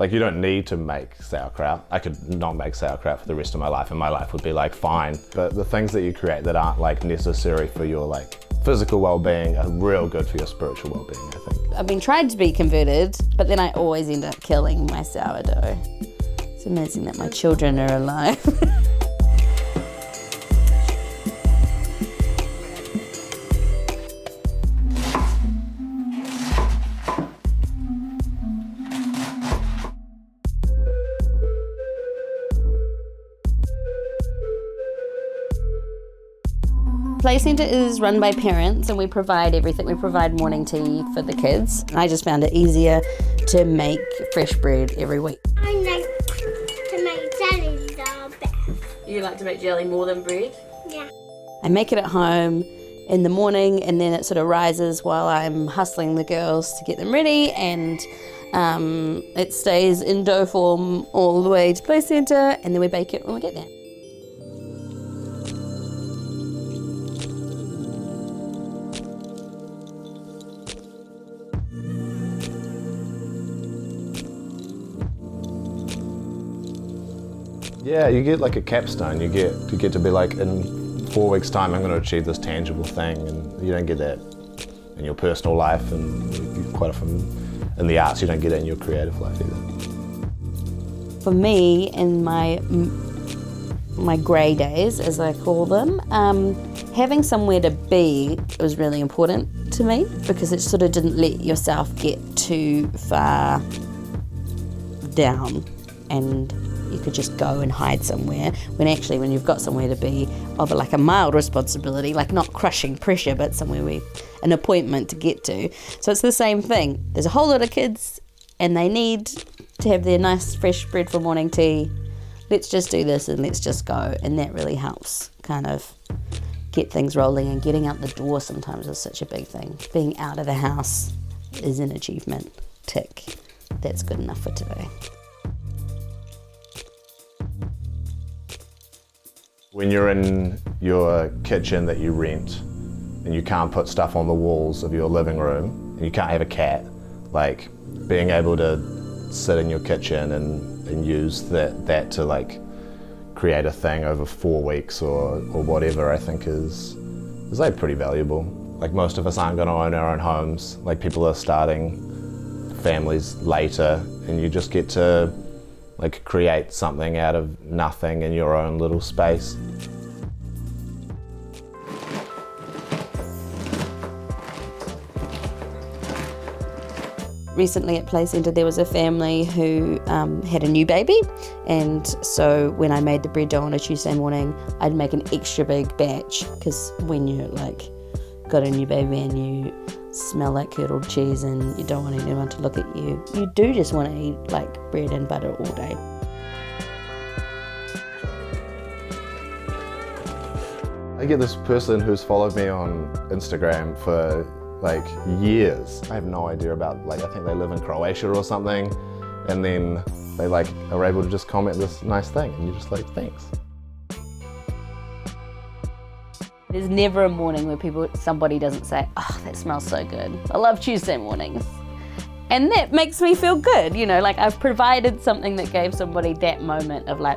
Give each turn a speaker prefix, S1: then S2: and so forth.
S1: Like, you don't need to make sauerkraut. I could not make sauerkraut for the rest of my life and my life would be like fine. But the things that you create that aren't like necessary for your like physical well-being are real good for your spiritual well-being, I think.
S2: I've been trying to be converted, but then I always end up killing my sourdough. It's amazing that my children are alive. Play Centre is run by parents and we provide everything. We provide morning tea for the kids. I just found it easier to make fresh bread every week.
S3: I like to make jelly the best.
S2: You like to make jelly more than bread?
S3: Yeah.
S2: I make it at home in the morning and then it sort of rises while I'm hustling the girls to get them ready, and it stays in dough form all the way to Play Centre, and then we bake it when we get there.
S1: Yeah, you get like a capstone. You get to be like, in 4 weeks' time, I'm going to achieve this tangible thing, and you don't get that in your personal life, and you quite often in the arts, you don't get it in your creative life either.
S2: For me, in my grey days, as I call them, having somewhere to be was really important to me, because it sort of didn't let yourself get too far down and you could just go and hide somewhere, when actually when you've got somewhere to be of like a mild responsibility, like not crushing pressure, but somewhere with an appointment to get to. So it's the same thing. There's a whole lot of kids and they need to have their nice fresh bread for morning tea. Let's just do this and let's just go. And that really helps kind of get things rolling, and getting out the door sometimes is such a big thing. Being out of the house is an achievement. Tick. That's good enough for today.
S1: When you're in your kitchen that you rent and you can't put stuff on the walls of your living room and you can't have a cat, like being able to sit in your kitchen and use that to like create a thing over 4 weeks or whatever, I think is like pretty valuable. Like, most of us aren't going to own our own homes. Like, people are starting families later, and you just get to like create something out of nothing in your own little space.
S2: Recently at Play Centre there was a family who had a new baby, and so when I made the bread dough on a Tuesday morning, I'd make an extra big batch, because when you like got a new baby and you smell like curdled cheese and you don't want anyone to look at you, you do just want to eat like bread and butter all day.
S1: I get this person who's followed me on Instagram for like years. I have no idea about, like, I think they live in Croatia or something, and then they like are able to just comment this nice thing and you're just like, thanks.
S2: There's never a morning where somebody doesn't say, oh, that smells so good. I love Tuesday mornings. And that makes me feel good, you know, like I've provided something that gave somebody that moment of like,